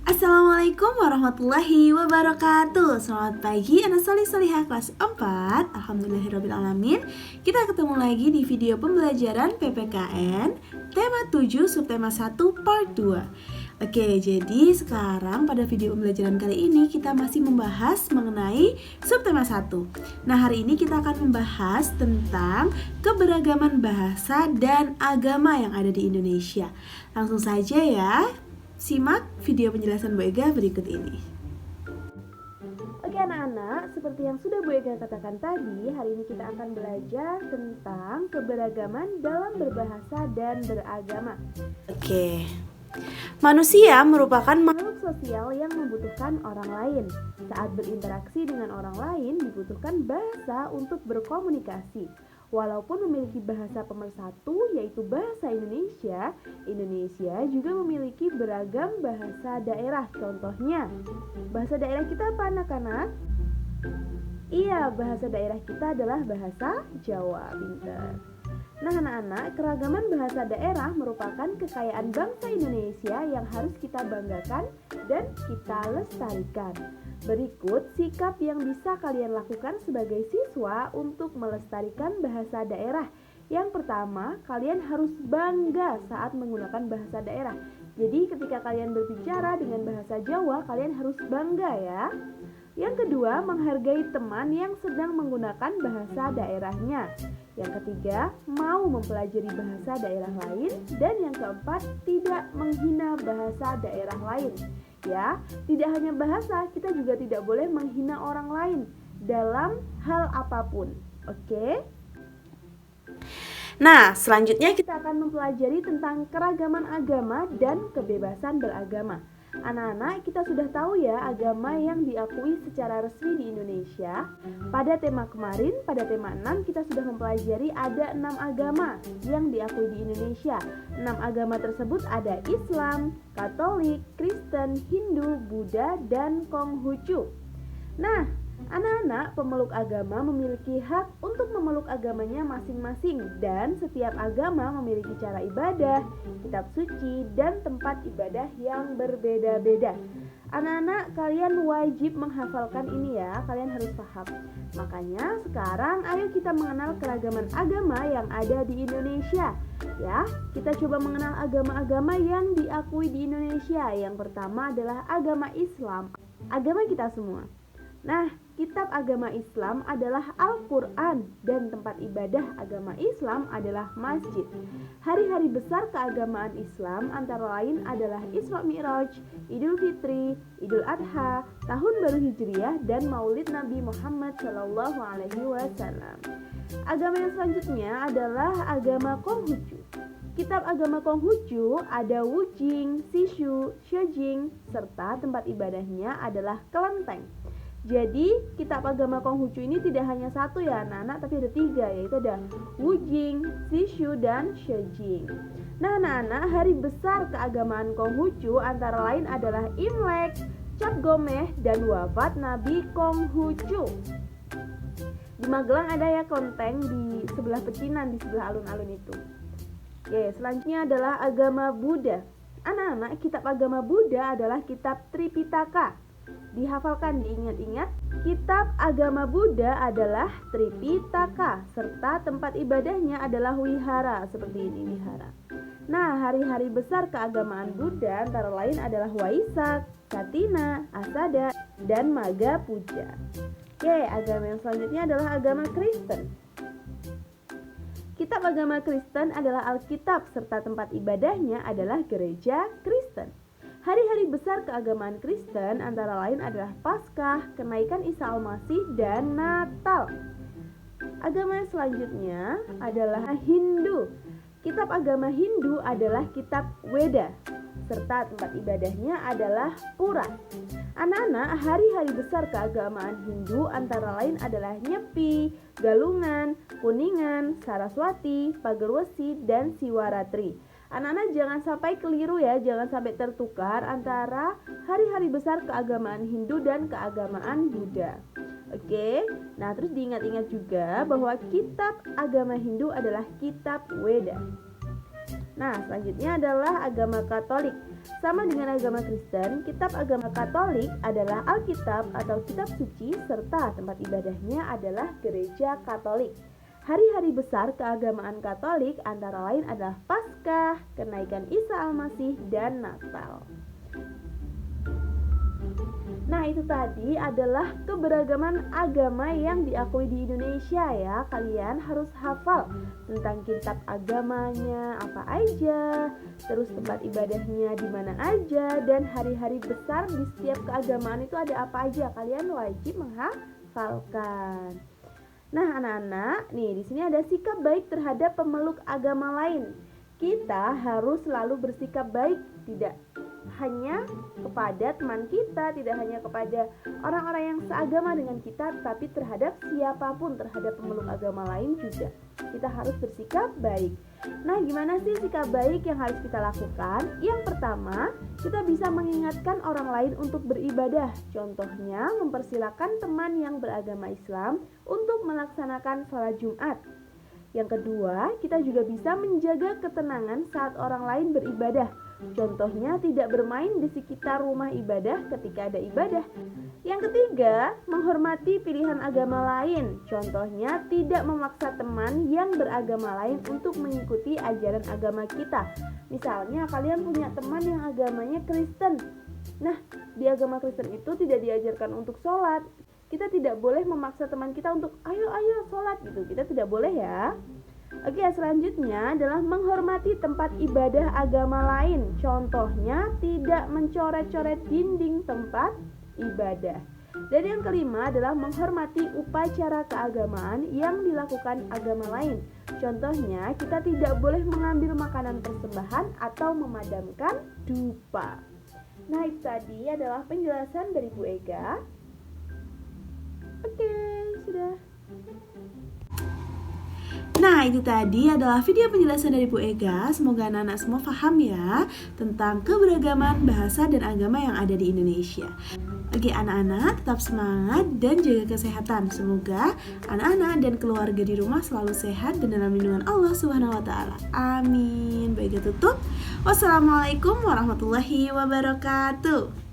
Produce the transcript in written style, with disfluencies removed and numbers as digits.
Assalamualaikum warahmatullahi wabarakatuh. Selamat pagi anak solih solihah kelas 4. Alhamdulillahirrabbilalamin. Kita ketemu lagi di video pembelajaran PPKN tema 7 subtema 1 part 2. Oke, jadi sekarang pada video pembelajaran kali ini kita masih membahas mengenai subtema 1. Nah, hari ini kita akan membahas tentang keberagaman bahasa dan agama yang ada di Indonesia. Langsung saja ya. Simak video penjelasan Bu Ega berikut ini. Oke anak-anak, seperti yang sudah Bu Ega katakan tadi, hari ini kita akan belajar tentang keberagaman dalam berbahasa dan beragama. Oke. Manusia merupakan makhluk sosial yang membutuhkan orang lain. Saat berinteraksi dengan orang lain, dibutuhkan bahasa untuk berkomunikasi. Walaupun memiliki bahasa pemersatu yaitu bahasa Indonesia, Indonesia juga memiliki beragam bahasa daerah. Contohnya, bahasa daerah kita apa anak-anak? Iya, bahasa daerah kita adalah bahasa Jawa. Pinter. Nah anak-anak, keragaman bahasa daerah merupakan kekayaan bangsa Indonesia yang harus kita banggakan dan kita lestarikan. Berikut sikap yang bisa kalian lakukan sebagai siswa untuk melestarikan bahasa daerah. Yang pertama, kalian harus bangga saat menggunakan bahasa daerah. Jadi ketika kalian berbicara dengan bahasa Jawa, kalian harus bangga ya. Yang kedua, menghargai teman yang sedang menggunakan bahasa daerahnya. Yang ketiga, mau mempelajari bahasa daerah lain. Dan yang keempat, tidak menghina bahasa daerah lain. Ya, tidak hanya bahasa, kita juga tidak boleh menghina orang lain dalam hal apapun. Oke? Nah, selanjutnya kita akan mempelajari tentang keragaman agama dan kebebasan beragama. Anak-anak, kita sudah tahu ya agama yang diakui secara resmi di Indonesia. Pada tema kemarin, pada tema 6 kita sudah mempelajari ada 6 agama yang diakui di Indonesia. 6 agama tersebut ada Islam, Katolik, Kristen, Hindu, Buddha, dan Konghucu. Nah, anak-anak pemeluk agama memiliki hak untuk memeluk agamanya masing-masing dan setiap agama memiliki cara ibadah, kitab suci, dan tempat ibadah yang berbeda-beda. Anak-anak, kalian wajib menghafalkan ini ya, kalian harus paham. Makanya sekarang ayo kita mengenal keragaman agama yang ada di Indonesia. Ya, kita coba mengenal agama-agama yang diakui di Indonesia. Yang pertama adalah agama Islam, agama kita semua. Nah, kitab agama Islam adalah Al-Quran dan tempat ibadah agama Islam adalah masjid. Hari-hari besar keagamaan Islam antara lain adalah Isra Mi'raj, Idul Fitri, Idul Adha, Tahun Baru Hijriah, dan Maulid Nabi Muhammad SAW. Agama yang selanjutnya adalah agama Konghucu. Kitab agama Konghucu ada Wujing, Sishu, Shojing, serta tempat ibadahnya adalah kelenteng. Jadi kitab agama Konghucu ini tidak hanya satu ya anak-anak, tapi ada 3, yaitu ada Wujing, Sishu, dan Shojing. Nah anak-anak, hari besar keagamaan Konghucu antara lain adalah Imlek, Cap Gomeh, dan wafat Nabi Konghucu. Di Magelang ada ya kelenteng di sebelah pecinan, di sebelah alun-alun itu. Oke, selanjutnya adalah agama Buddha. Anak-anak, kitab agama Buddha adalah kitab Tripitaka. Dihafalkan, diingat-ingat. Kitab agama Buddha adalah Tripitaka, serta tempat ibadahnya adalah wihara, seperti ini wihara. Nah, hari-hari besar keagamaan Buddha antara lain adalah Waisak, Katina, Asada, dan Maga Puja. Oke, agama yang selanjutnya adalah agama Kristen. Kitab agama Kristen adalah Alkitab, serta tempat ibadahnya adalah gereja Kristen. Hari-hari besar keagamaan Kristen antara lain adalah Paskah, kenaikan Isa Al-Masih, dan Natal. Agama yang selanjutnya adalah Hindu. Kitab agama Hindu adalah kitab Weda, serta tempat ibadahnya adalah Pura. Anak-anak, hari-hari besar keagamaan Hindu antara lain adalah Nyepi, Galungan, Kuningan, Saraswati, Pagerwesi, dan Siwaratri. Anak-anak jangan sampai keliru ya, jangan sampai tertukar antara hari-hari besar keagamaan Hindu dan keagamaan Buddha. Oke, nah terus diingat-ingat juga bahwa kitab agama Hindu adalah kitab Weda. Nah, selanjutnya adalah agama Katolik. Sama dengan agama Kristen, kitab agama Katolik adalah Alkitab atau kitab suci serta tempat ibadahnya adalah gereja Katolik. Hari-hari besar keagamaan Katolik antara lain adalah Paskah, kenaikan Isa Al-Masih, dan Natal. Nah, itu tadi adalah keberagaman agama yang diakui di Indonesia ya. Kalian harus hafal tentang kitab agamanya apa aja, terus tempat ibadahnya di mana aja, dan hari-hari besar di setiap keagamaan itu ada apa aja. Kalian wajib menghafalkan. Nah, anak-anak, nih di sini ada sikap baik terhadap pemeluk agama lain. Kita harus selalu bersikap baik, tidak hanya kepada teman kita, tidak hanya kepada orang-orang yang seagama dengan kita, tapi terhadap siapapun, terhadap pemeluk agama lain juga kita harus bersikap baik. Nah, gimana sih sikap baik yang harus kita lakukan? Yang pertama, kita bisa mengingatkan orang lain untuk beribadah. Contohnya, mempersilakan teman yang beragama Islam untuk melaksanakan sholat Jumat. Yang kedua, kita juga bisa menjaga ketenangan saat orang lain beribadah. Contohnya, tidak bermain di sekitar rumah ibadah ketika ada ibadah. Yang ketiga, menghormati pilihan agama lain. Contohnya, tidak memaksa teman yang beragama lain untuk mengikuti ajaran agama kita. Misalnya, kalian punya teman yang agamanya Kristen. Nah, di agama Kristen itu tidak diajarkan untuk sholat. Kita tidak boleh memaksa teman kita untuk ayo sholat gitu. Kita tidak boleh ya. Oke, selanjutnya adalah menghormati tempat ibadah agama lain. Contohnya, tidak mencoret-coret dinding tempat ibadah. Dan yang kelima adalah menghormati upacara keagamaan yang dilakukan agama lain. Contohnya, kita tidak boleh mengambil makanan persembahan atau memadamkan dupa. Nah, itu tadi adalah penjelasan dari Bu Ega. Oke, sudah. Nah, itu tadi adalah video penjelasan dari Bu Ega. Semoga anak-anak semua paham ya tentang keberagaman bahasa dan agama yang ada di Indonesia. Oke, anak-anak tetap semangat dan jaga kesehatan. Semoga anak-anak dan keluarga di rumah selalu sehat dan dalam lindungan Allah Subhanahu wa taala. Amin. Baik, tutup. Wassalamualaikum warahmatullahi wabarakatuh.